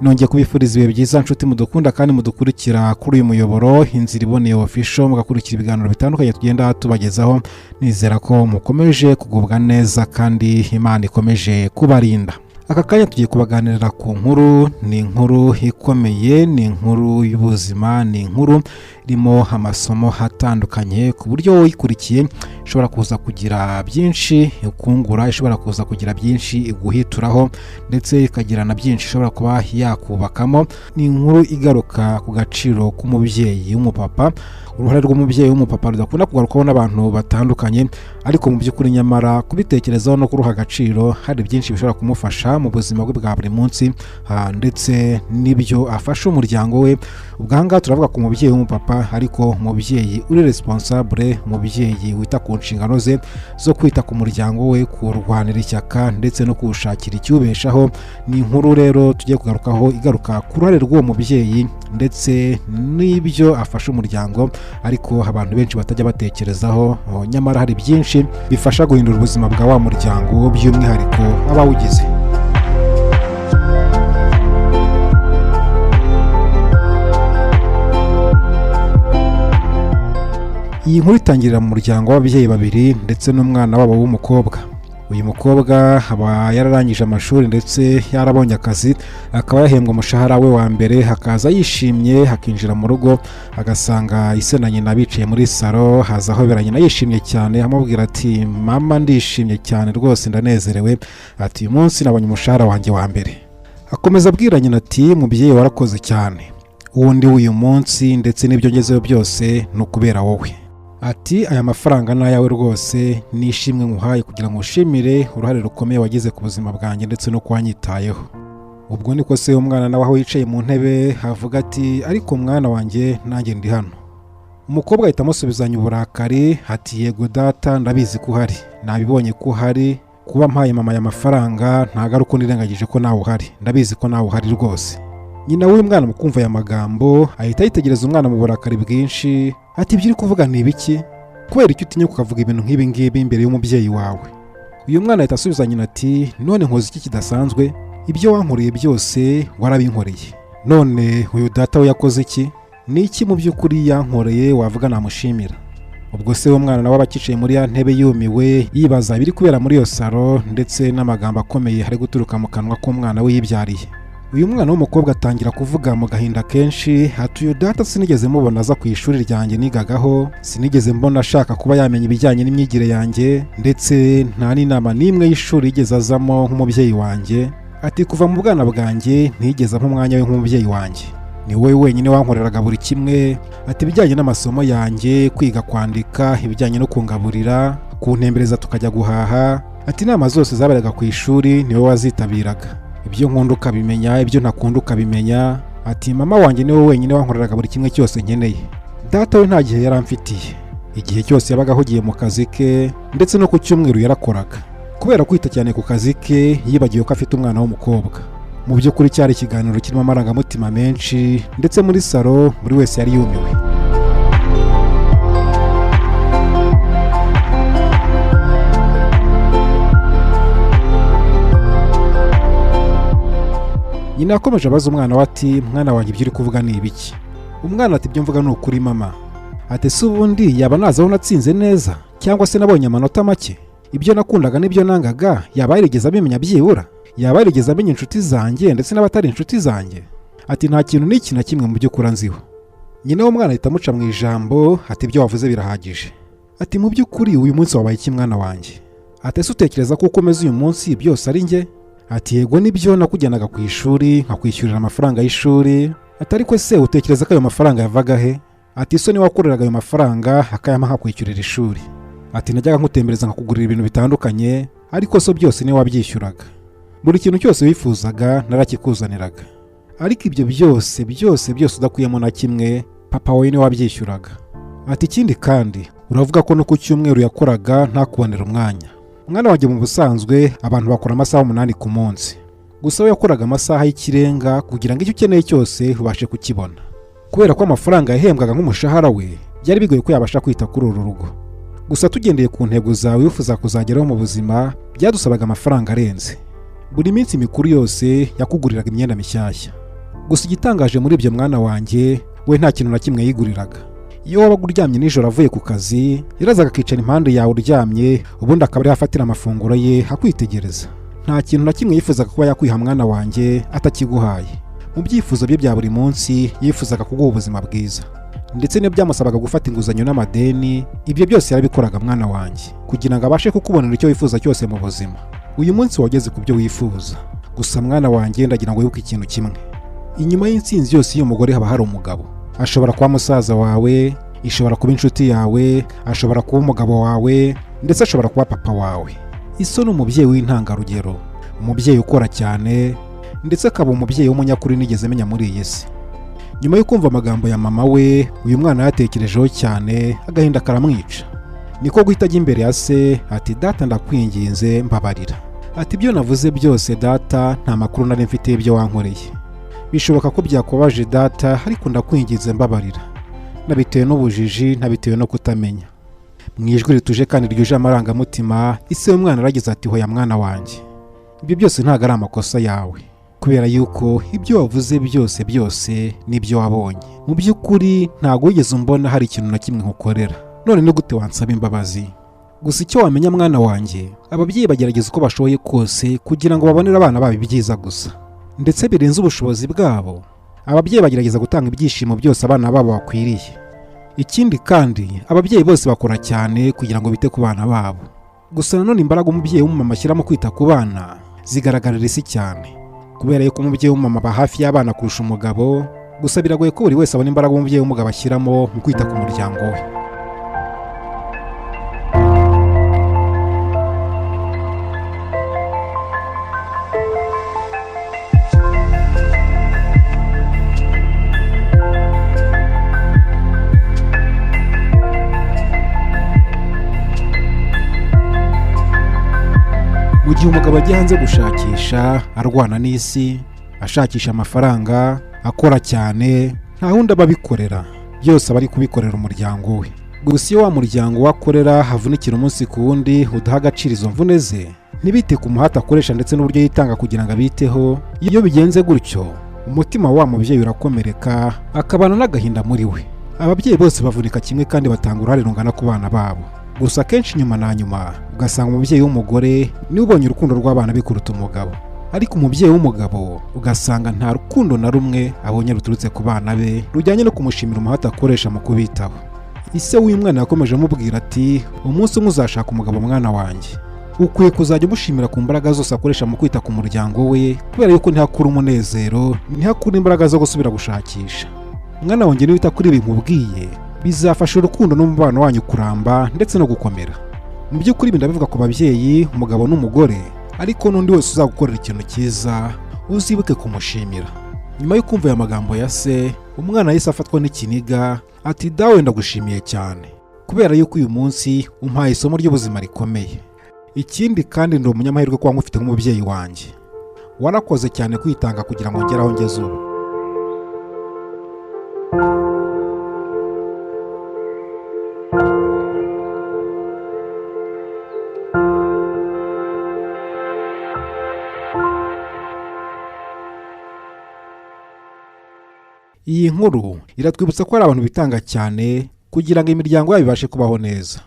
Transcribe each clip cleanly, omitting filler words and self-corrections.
nongeye kubifuriza ibihe byiza nshuti mudukunda kandi mudukurikira kuri uyu muyoboro Inzira Iboneye official, mugakurikira ibiganiro bitandukanye tugenda tubagezaho. Nizera ko mukomeje kugubwa neza kandi Imana ikomeje kubarinda. Aka kanya tugiye kubaganirira ku nkuru, ni inkuru ikomeye, ni inkuru y'ubuzima, ni inkuru irimo amasomo atandukanye ku buryo uyikurikiye ishobora kuza kugira byinshi ikungura, ishobora kuza kugira byinshi iguhituraho ndetse ikagira na byinshi ishobora kuba yakubakamo. Ni inkuru igaruka ku gaciro k'umubyeyi w'umupapa, uruhare rw'umubyeyi w'umupapa rudakunda kugarukaho n'abantu batandukanye, ariko mu by'ukuri nyamara kubitekerezaho no kuruha agaciro hari byinshi bishobora kumufasha mu buzima bwe bwa buri munsi, ndetse n'ibyo afasha umuryango we. Ubwanga turavuga ku mubyeyi w'umupapa, ariko umubyeyi uri responsable, umubyeyi wita ku nshingano ze zo kwita ku muryango we, kurwanira ishyaka ndetse no kuwushakira icyubeshaho. Ni inkuru rero tugiye kugarukaho igaruka ku ruhare rw'uwo mubyeyi ndetse n'ibyo afasha umuryango, ariko abantu benshi batajya batekerezaho, nyamara hari byinshi bifasha guhindura ubuzima bwa wa muryango by'umwihariko abawugize. Iyi nkuru itangirira mu muryango w'ababyeyi babiri ndetse n'umwana wabo w'umukobwa. Uyu mukobwa aba yararangije amashuri ndetse yarabonye akazi, akaba yahembwa umushahara we wa mbere, hakaza yishimye, hakinjira mu rugo agasanga ise na nyina bicaye muri salo, haza ahobera nyina yishimye cyane, amubwira ati mama ndishimye cyane rwose ndanezerewe, ati uyu munsi nabonye umushahara wanjye wa mbere. Akomeza abwira nyina ati mubyeyi warakoze cyane, uwundi w'uyu munsi ndetse n'ibyo ngezeho byose ni ukubera wowe. Ati aya mafaranga ni ayawe rwose, nishimwe nkuhaye kugira ngo ushimire uruhare rukomeye wagize ku buzima bwanjye ndetse no kwanyitayeho. Ubwo niko se umwana nawe aho yicaye mu ntebe havuga ati ariko mwana wanjye nanjye ndi hano. Umukobwa ahita amusubizanya uburakari ati yego data ndabizi ko uhari, nabibonye ko uhari, kuba mpaye mama aya mafaranga ntago ari uko nirengagije ko nawe uhari, ndabizi ko nawe uhari rwose. Nyina w'uyu mwana mu kumva aya magambo ahita yitegereza umwana mu burakari bwinshi ati ibyo uri kuvuga ni ibiki? Kubera icyo utinya kukavuga ibintu nk'ibi ngibi imbere y'umubyeyi wawe? Uyu mwana ahita asubiza nyina ati none nkoze iki kidasanzwe? Ibyo wankoreye byose warabinkoreye, none uyu data we yakoze iki? Ni iki mu by'ukuri yankoreye wavuga namushimira? Ubwo se uwo mwana nawe abakicaye muri ya ntebe yumiwe yibaza ibiri kubera muri iyo salo ndetse n'amagambo akomeye hari guturuka mu kanwa k'umwana we yibyariye. Uyu mwana w'umukobwa atangira kuvuga mu gahinda kenshi ati uyu data sinigeze mubona aza ku ishuri ryanjye nigagaho, sinigeze mbona ashaka kuba yamenya ibijyanye n'imyigire yanjye, ndetse nta n'inama n'imwe y'ishuri yigeze azamo nk'umubyeyi wanjye. Ati kuva mu bwana bwanjye ntigeze ampa umwanya we nk'umubyeyi wanjye, ni wowe wenyine wankoreraga buri kimwe. Ati ibijyanye n'amasomo yanjye, kwiga kwandika, ibijyanye no kungaburira, kuntembereza tukajya guhaha, ati inama zose zaberaga ku ishuri ni wowe wazitabiraga. Ibyo nkunda ukabimenya, ibyo ntakunda ukabimenya. Ati mama wanjye ni wowe wenyine wankoreraga buri kimwe cyose nkeneye. Data we nta gihe yaramfitiye, igihe cyose yabaga ahugiye mu kazi ke ndetse no ku cyumweru yarakoraga. Kubera kwita cyane ku kazi ke yibagiwe ko afite umwana w'umukobwa. Mu by'ukuri cyari ikiganiro kirimo amarangamutima menshi ndetse muri salo buri wese yari yumiwe. Nyina yakomeje abaza umwana we ati mwana wanjye ibyo uri kuvuga ni ibiki? Umwana ati ibyo mvuga ni ukuri mama. Ati se ubundi yaba nazaho natsinze neza cyangwa se nabonye amanota make? Ibyo nakundaga n'ibyo nangaga yaba yarigeze abimenya byibura? Yaba yarigeze amenya inshuti zanjye ndetse n'abatari inshuti zanjye? Ati nta kintu n'iki na kimwe mu by'ukuri nziho. Nyina w'umwana ahita amuca mu ijambo ati ibyo wavuze birahagije. Ati mu by'ukuri uyu munsi wabaye iki mwana wanjye? Ati ese utekereza ko ukomeza uyu munsi byose ari njye? Ati yego nibyo nakujyanaga ku ishuri nkakwishyurira amafaranga y'ishuri. Ati ariko se utekereza ko ayo mafaranga yavaga he? Ati so ni wakoreraga ayo mafaranga akayama nkakwishyurira ishuri. Ati najyaga nkutembereza nkakugurira ibintu bitandukanye, ariko so byose ni wabyishyuraga. Buri kintu cyose wifuzaga narakikuzaniraga, ariko ibyo byose udakuyemo na kimwe papa wawe ni wabyishyuraga. Ati ikindi kandi uravuga ko no ku cyumweru yakoraga ntakubonera umwanya. Mwana wanjye mu busanzwe abantu bakora amasaha 8 ku munsi, gusa we yakoraga amasaha y'ikirenga kugira ngo icyo ukeneye cyose ubashe kukibona. Kubera ko amafaranga yahembwaga nk'umushahara we byari bigoye ko yabasha kwita kuri uru rugo. Gusa tugendeye ku ntego zawe wifuza kuzageraho mu buzima byadusabaga amafaranga arenze. Buri minsi mikuru yose yakuguriraga imyenda mishyashya, gusa igitangaje muri ibyo mwana wanjye we nta kintu na kimwe yiguriraga. Iyo wabaga uryamye nijoro avuye ku kazi yarazaga akicara impande yawe uryamye, ubundi akaba ari yafatira amafunguro ye akwitegereza. Nta kintu na kimwe yifuzaga kuba yakwiha mwana wanjye atakiguhaye. Mu byifuzo bye bya buri munsi yifuzaga kuguha ubuzima bwiza, ndetse niyo byamusabaga gufata inguzanyo n'amadeni, ibyo byose yarabikoraga mwana wanjye kugira ngo abashe kukubonera icyo wifuza cyose mu buzima. Uyu munsi wageze ku byo wifuza, gusa mwana wanjye ndagira ngo wibuke ikintu kimwe: inyuma y'intsinzi yose y'umugore haba hari umugabo. Ashobora kuba musaza wawe, ishobora kuba inshuti yawe, ashobora kuba umugabo wawe, ndetse ashobora kuba papa wawe. Iso ni umubyeyi w'intangarugero, umubyeyi ukora cyane, ndetse akaba umubyeyi w'umunyakuri nigeze menya muri iyi si. Nyuma yo kumva amagambo ya mama we, uyu mwana yatekerejeho cyane, agahinda karamwica. Niko guhita ajya imbere ya se ati, data ndakwinginze mbabarira. Ati, ibyo navuze byose data, nta makuru nari mfite y'ibyo wankoreye. Bishoboka ko byakubaje data, ariko ndakwinginze mbabarira. Nabitewe n'ubujiji, nabitewe no kutamenya. Mu ijwi rituje kandi ryuje amarangamutima, ise w'umwana aragize ati, hoya mwana wanjye, ibyo byose ntabwo ari amakosa yawe, kubera yuko ibyo wavuze byose nibyo wabonye. Mu by'ukuri ntabwo wigeze umbona hari ikintu na kimwe nkukorera, none ni gute wansaba imbabazi? Gusa icyo wamenya mwana wanjye, ababyeyi bagerageza uko bashoboye kose kugira ngo babonere abana babo ibyiza gusa, ndetse birenze ubushobozi bwabo. Ababyeyi bagerageza gutanga ibyishimo byose abana babo bakwiriye. Ikindi kandi ababyeyi bose bakora cyane kugira ngo bite ku bana babo. Gusa nanone imbaraga umubyeyi w'umumama ashyira mu kwita ku bana zigaragarira isi cyane, kubera yuko umubyeyi w'umumama aba hafi y'abana kurusha umugabo. Gusa biragoye ko buri wese abona imbaraga umubyeyi w'umugabo ashyiramo mu kwita ku muryango we. Mu gihe umugabo agiye hanze gushakisha, arwana n'isi, ashakisha amafaranga, akora cyane, nta wundi aba abikorera, byose aba ari kubikorera umuryango we. Gusa iyo wa muryango wakorera havunikira umunsi ku wundi, udaha agaciro izo mvune ze, ntibite ku muhate akoresha ndetse n'uburyo yitanga kugira ngo abiteho. Iyo bigenze gutyo, umutima wa mubyeyi urakomereka, akabana n'agahinda muri we. Ababyeyi bose bavunika kimwe kandi batanga uruhare rungana ku bana babo. Gusa kenshi nyuma na nyuma ugasanga umubyeyi w'umugore niwe ubonye urukundo rw'abana be kuruta umugabo, ariko umubyeyi w'umugabo ugasanga nta rukundo na rumwe abonye ruturutse ku bana be rujyanye no kumushimira umuhate akoresha mu kubitaho. Ise w'uyu mwana yakomeje amubwira ati, umunsi umwe uzashaka umugabo mwana wanjye, ukwiye kuzajya umushimira ku mbaraga zose akoresha mu kwita ku muryango we, kubera yuko ntihakura umunezero, ntihakura imbaraga zo gusubira gushakisha. Mwana wanjye niwita kuri ibi nkubwiye, bizafasha urukundo n'umubano wanyu kuramba ndetse no gukomera. Mu by'ukuri ibi ndabivuga ku babyeyi, umugabo n'umugore, ariko n'undi wese uzagukorera ikintu cyiza uzibuke kumushimira. Nyuma yo kumva aya magambo ya se, umwana yahise afatwa n'ikiniga ati, dawe ndagushimiye cyane, kubera yuko uyu munsi umpaye isomo ry'ubuzima rikomeye. Ikindi kandi ndi umunyamahirwe kuba ngufite nk'umubyeyi wanjye. Warakoze cyane kwitanga kugira ngo ngere aho ngeze ubu. Iyi nkuru iratwibutsa ko hari abantu bitanga cyane kugira ngo imiryango yabo ibashe kubaho neza.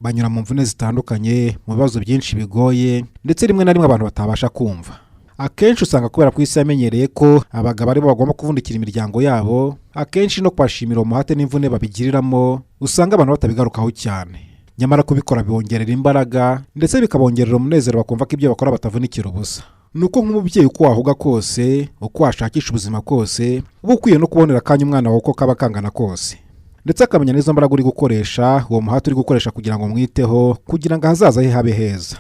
Banyura mu mvune zitandukanye, mu bibazo byinshi bigoye, ndetse rimwe na rimwe abantu batabasha kumva. Akenshi usanga kubera ko isi yamenyereye ko abagabo aribo bagomba kuvundikira imiryango yabo, akenshi no kubashimira umuhate n'imvune babigiriramo usanga abantu batabigarukaho cyane. Nyamara kubikora bibongerera imbaraga, ndetse bikabongerera umunezero bakumva ko ibyo bakora batavunikira ubusa. Nuko nk'umubyeyi uko wahuga kose, uko washakisha ubuzima kose, uba ukwiye no kubonera akanya umwana wawe uko kaba kangana kose, ndetse akamenya neza mbaraga uri gukoresha, uwo muhate uri gukoresha kugira ngo mwiteho, kugira ngo ahazaza he habe heza.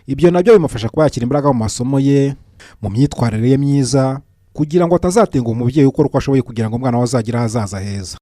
Ibyo nabyo bimufasha kuba yakira imbaraga mu masomo ye, mu myitwarire ye myiza, kugira ngo atazatenguha umubyeyi ukora uko ashoboye kugira ngo umwana we azagire ahazaza heza.